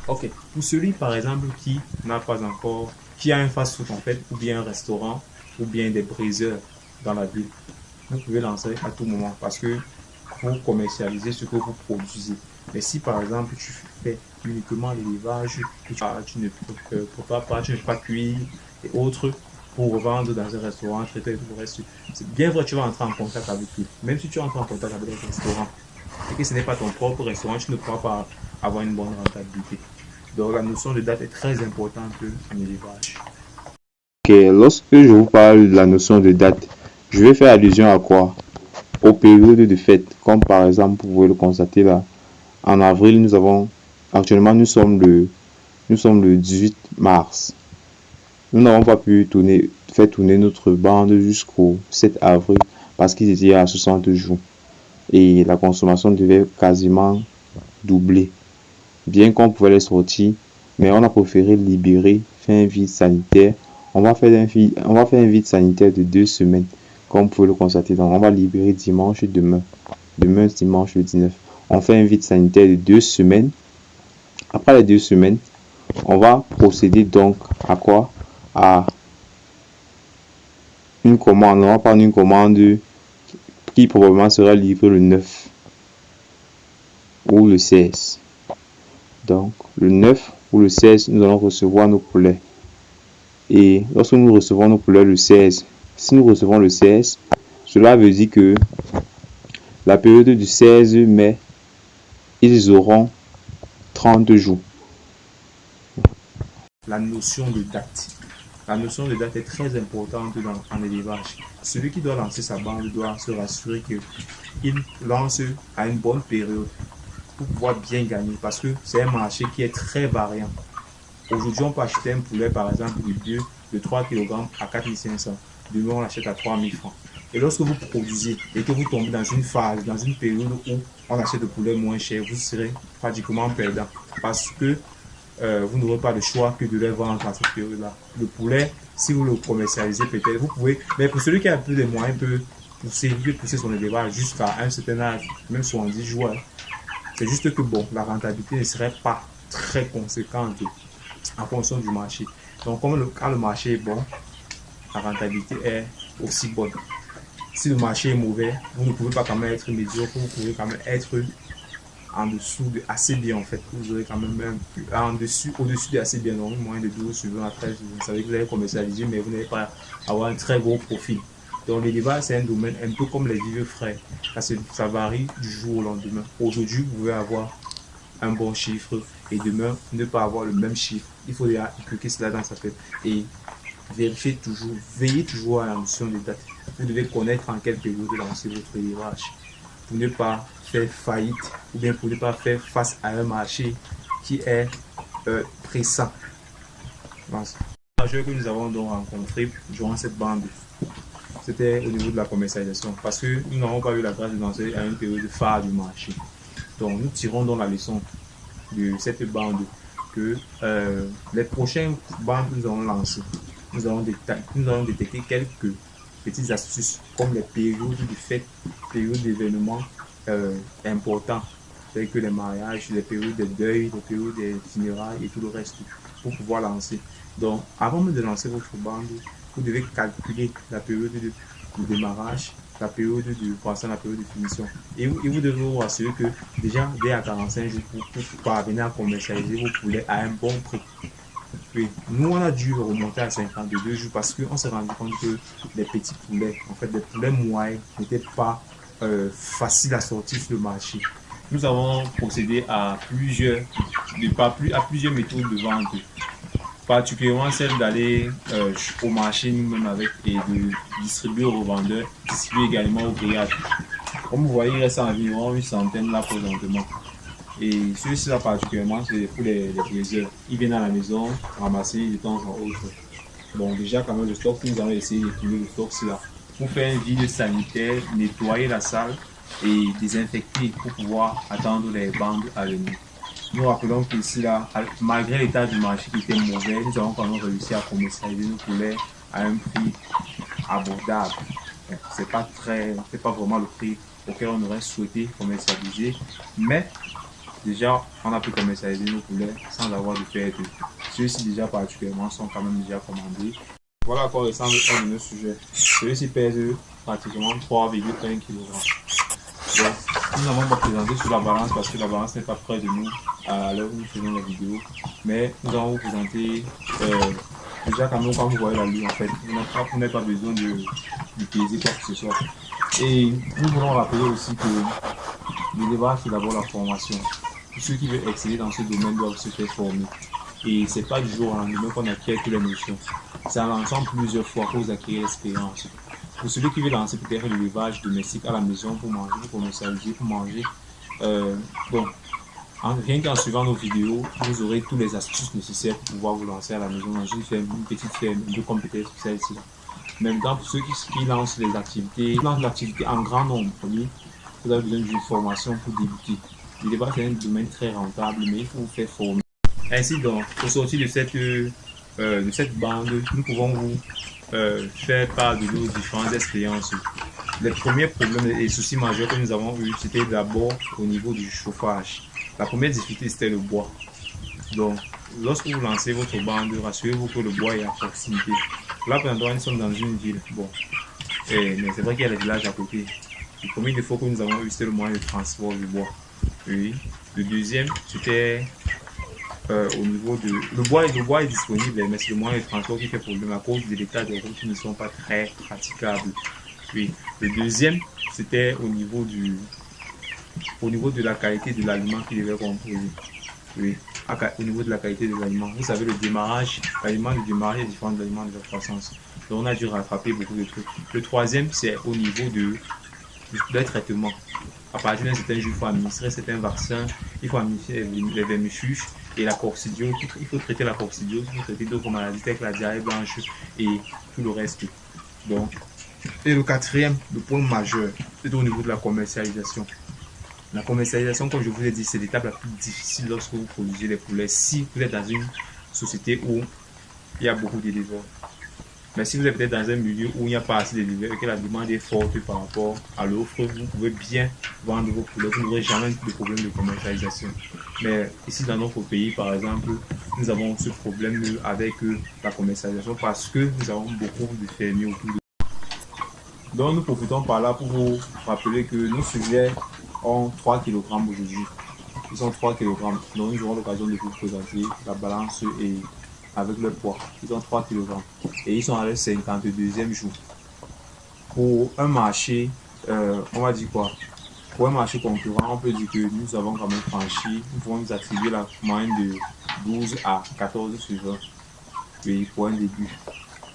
Ok, pour celui par exemple qui n'a pas encore, qui a un fast-food en fait, ou bien un restaurant, ou bien des briseurs dans la ville, vous pouvez lancer à tout moment parce que vous commercialisez ce que vous produisez. Mais si par exemple tu fais uniquement l'élevage, tu ne prépares pas, tu ne peux pas cuire et autres pour revendre dans un restaurant, traiter tout le reste, c'est bien vrai que tu vas entrer en contact avec eux. Même si tu entres en contact avec un restaurant et que ce n'est pas ton propre restaurant, tu ne pourras pas avoir une bonne rentabilité. Donc la notion de date est très importante en élevage. Ok, lorsque je vous parle de la notion de date, je vais faire allusion à quoi? Aux périodes de fête, comme par exemple, vous pouvez le constater là, en avril, actuellement, nous sommes le 18 mars. Nous n'avons pas pu faire tourner notre bande jusqu'au 7 avril parce qu'ils étaient à 60 jours et la consommation devait quasiment doubler. Bien qu'on pouvait les sortir, mais on a préféré libérer, faire un vide sanitaire. On va faire un vide sanitaire de 2 semaines, comme vous pouvez le constater. Donc, on va libérer dimanche demain. Demain, dimanche le 19. On fait un vide sanitaire de 2 semaines. Après les 2 semaines, on va procéder donc à quoi? À une commande. On va prendre une commande qui probablement sera livrée le 9 ou le 16. Donc, le 9 ou le 16, nous allons recevoir nos poulets. Et lorsque nous recevons nos poulets le 16, si nous recevons le 16, cela veut dire que la période du 16 mai, ils auront 30 jours. La notion de date. La notion de date est très importante en élevage. Celui qui doit lancer sa bande doit se rassurer qu'il lance à une bonne période pour pouvoir bien gagner parce que c'est un marché qui est très variant. Aujourd'hui, on peut acheter un poulet, par exemple, de 3 kg à 4 500. Demain, on l'achète à 3 000 francs. Et lorsque vous produisez et que vous tombez dans une phase, dans une période où on achète le poulet moins cher, vous serez pratiquement perdant parce que vous n'aurez pas le choix que de les vendre à cette période-là. Le poulet, si vous le commercialisez peut-être, vous pouvez, mais pour celui qui a un peu de moyens, peut pousser son élevage jusqu'à un certain âge, même 70 jours. C'est juste que bon, la rentabilité ne serait pas très conséquente en fonction du marché. Donc, quand le marché est bon, la rentabilité est aussi bonne. Si le marché est mauvais, vous ne pouvez pas quand même être médiocre, vous pouvez quand même être en dessous de assez bien en fait. Vous aurez quand même en dessus, au-dessus de assez bien, donc moins de 12 sur 20 à 13. Vous savez que vous allez commercialiser, mais vous n'allez pas avoir un très gros profit. Donc l'élevage, c'est un domaine un peu comme les vieux frais. Ça varie du jour au lendemain. Aujourd'hui, vous pouvez avoir un bon chiffre et demain, ne pas avoir le même chiffre. Il faut déjà inculquer cela dans sa tête et vérifiez toujours, veillez toujours à la notion de date. Vous devez connaître en quelle période lancer votre élevage pour ne pas faire faillite ou bien pour ne pas faire face à un marché qui est pressant. Le majeur que nous avons donc rencontré durant cette bande, c'était au niveau de la commercialisation parce que nous n'avons pas eu la grâce de lancer à une période phare du marché. Donc nous tirons donc la leçon de cette bande que les prochaines bandes que nous allons lancer, nous allons détecter quelques petites astuces comme les périodes de fête, périodes d'événements importants, tels que les mariages, les périodes de deuil, les périodes des funérailles et tout le reste pour pouvoir lancer. Donc, avant de lancer votre bande, vous devez calculer la période de démarrage, la période de croissance, la période de finition. Et vous devez vous rassurer que déjà, dès à 45 jours, pour parvenir à commercialiser vos poulets à un bon prix. Oui, nous on a dû remonter à 52 jours parce qu'on s'est rendu compte que les petits poulets, en fait, les poulets moyens n'étaient pas faciles à sortir sur le marché. Nous avons procédé à à plusieurs méthodes de vente, particulièrement celle d'aller au marché nous-mêmes avec et de distribuer aux revendeurs, distribuer également aux grillades. Comme vous voyez, il reste environ une centaine là présentement. Et ceux-ci là particulièrement, c'est pour les plaisirs. Ils viennent à la maison ramasser de temps en autre. Bon, déjà quand même le stock, nous allons essayer d'épurer le stock là. Pour faire un vide sanitaire, nettoyer la salle et désinfecter pour pouvoir attendre les bandes à venir. Nous rappelons qu'ici là, malgré l'état du marché qui était mauvais, nous avons quand même réussi à commercialiser nos poulets à un prix abordable. C'est pas vraiment le prix auquel on aurait souhaité commercialiser, mais déjà, on a pu commercialiser nos poulets sans avoir de perte. Ceux-ci déjà particulièrement sont quand même déjà commandés. Voilà à quoi ressemble un de nos sujets. Celui-ci pèse pratiquement 3,1 kg. Donc, nous n'avons pas présenté sur la balance parce que la balance n'est pas près de nous à l'heure où nous faisons la vidéo. Mais nous allons vous présenter déjà quand vous voyez la lue en fait. Vous n'avez pas besoin de peser quoi que ce soit. Et nous voulons rappeler aussi que l'élevage c'est d'abord la formation. Tous ceux qui veulent exceller dans ce domaine doivent se faire former. Et c'est pas du jour au lendemain qu'on acquiert toutes les notions. C'est en lançant plusieurs fois que vous acquérez l'expérience. Pour celui qui veut lancer peut-être l'élevage domestique à la maison pour manger, pour commercialiser, pour manger, rien qu'en suivant nos vidéos, vous aurez toutes les astuces nécessaires pour pouvoir vous lancer à la maison dans une ferme, une petite ferme, un peu comme peut-être celle-ci. Même temps, pour ceux qui lancent les activités, l'activité en grand nombre, vous avez besoin d'une formation pour débuter. L'élevage est un domaine très rentable, mais il faut vous faire former. Ainsi donc, au sortir de cette bande, nous pouvons vous faire part de nos différentes expériences. Les premiers problèmes et soucis majeurs que nous avons eus, c'était d'abord au niveau du chauffage. La première difficulté, c'était le bois. Donc, lorsque vous lancez votre bande, rassurez-vous que le bois est à proximité. Là, pendant nous sommes dans une ville. Bon, mais c'est vrai qu'il y a les villages à côté. Le premier défaut que nous avons eu, c'était le moyen de transport du bois. Oui. Le deuxième, c'était au niveau de... Le bois est disponible, mais c'est le moyen de transport qui fait problème à cause de l'état des routes qui ne sont pas très praticables. Oui. Le deuxième, c'était au niveau de la qualité de l'aliment qui devait composer. Oui. Au niveau de la qualité de l'aliment. Vous savez, l'aliment de démarrage est différent de l'aliment de la croissance. Donc, on a dû rattraper beaucoup de trucs. Le troisième, c'est au niveau des traitements. À partir d'un certain jour, il faut administrer certains vaccins, il faut administrer les vermifuges et la coccidiose. Il faut traiter la coccidiose, il faut traiter d'autres maladies telles que la diarrhée blanche et tout le reste. Donc, et le quatrième, le point majeur, c'est au niveau de la commercialisation. La commercialisation, comme je vous ai dit, c'est l'étape la plus difficile lorsque vous produisez les poulets. Si vous êtes dans une société où il y a beaucoup d'éleveurs. Mais si vous êtes peut-être dans un milieu où il n'y a pas assez d'éleveurs et que la demande est forte par rapport à l'offre, vous pouvez bien vendre vos poulets. Vous n'aurez jamais de problème de commercialisation. Mais ici, dans notre pays, par exemple, nous avons ce problème avec la commercialisation parce que nous avons beaucoup de fermiers autour de nous. Donc, nous profitons par là pour vous rappeler que nos sujets ont 3 kg aujourd'hui. Ils sont 3 kg. Donc, nous aurons l'occasion de vous présenter la balance et avec le poids. Ils ont 3 kg. Et ils sont à leur 52e jour. Pour un marché, on va dire quoi? Pour un marché concurrent, on peut dire que nous avons quand même franchi, nous pouvons nous attribuer la moyenne de 12 à 14 suivants. Oui, pour un début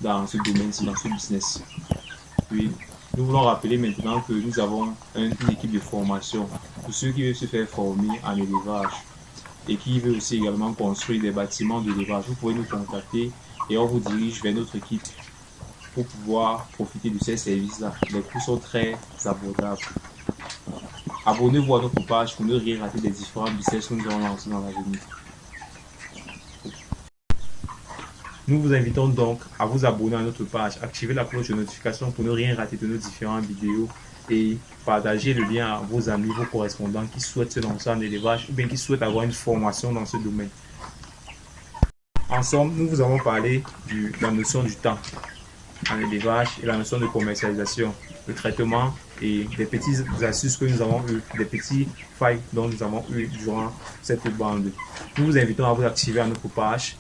dans ce domaine-ci, dans ce business. Oui. Nous voulons rappeler maintenant que nous avons une équipe de formation pour ceux qui veulent se faire former en élevage et qui veulent aussi également construire des bâtiments d'élevage. Vous pouvez nous contacter et on vous dirige vers notre équipe pour pouvoir profiter de ces services-là. Les coûts sont très abordables. Abonnez-vous à notre page pour ne rien rater des différents business que nous allons lancer dans l'avenir. Nous vous invitons donc à vous abonner à notre page, activer la cloche de notification pour ne rien rater de nos différentes vidéos et partager le lien à vos amis, vos correspondants qui souhaitent se lancer en élevage ou bien qui souhaitent avoir une formation dans ce domaine. Ensemble, nous vous avons parlé de la notion du temps en élevage et la notion de commercialisation, le traitement et des petites astuces que nous avons eues, des petits failles dont nous avons eu durant cette bande. Nous vous invitons à vous activer à notre page,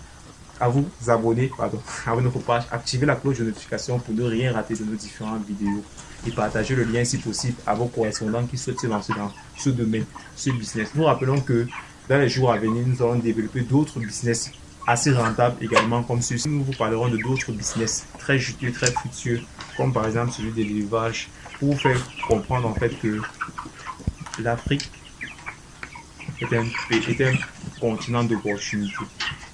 à vous abonner à notre page, activer la cloche de notification pour ne rien rater de nos différentes vidéos et partager le lien si possible à vos correspondants qui souhaitent se lancer dans ce domaine, ce business. Nous rappelons que dans les jours à venir, nous allons développer d'autres business assez rentables également comme ceux-ci. Nous vous parlerons de d'autres business très juteux, très fructueux, comme par exemple celui de l'élevage, pour vous faire comprendre en fait que l'Afrique est un continent d'opportunités.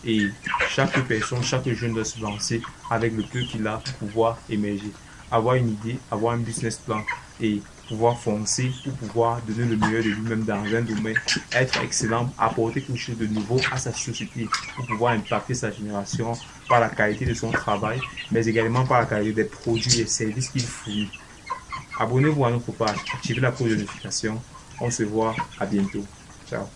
Et chaque personne, chaque jeune doit se lancer avec le peu qu'il a pour pouvoir émerger, avoir une idée, avoir un business plan et pouvoir foncer pour pouvoir donner le meilleur de lui-même dans un domaine, être excellent, apporter quelque chose de nouveau à sa société pour pouvoir impacter sa génération par la qualité de son travail, mais également par la qualité des produits et services qu'il fournit. Abonnez-vous à notre page, activez la cloche de notification. On se voit à bientôt. Ciao.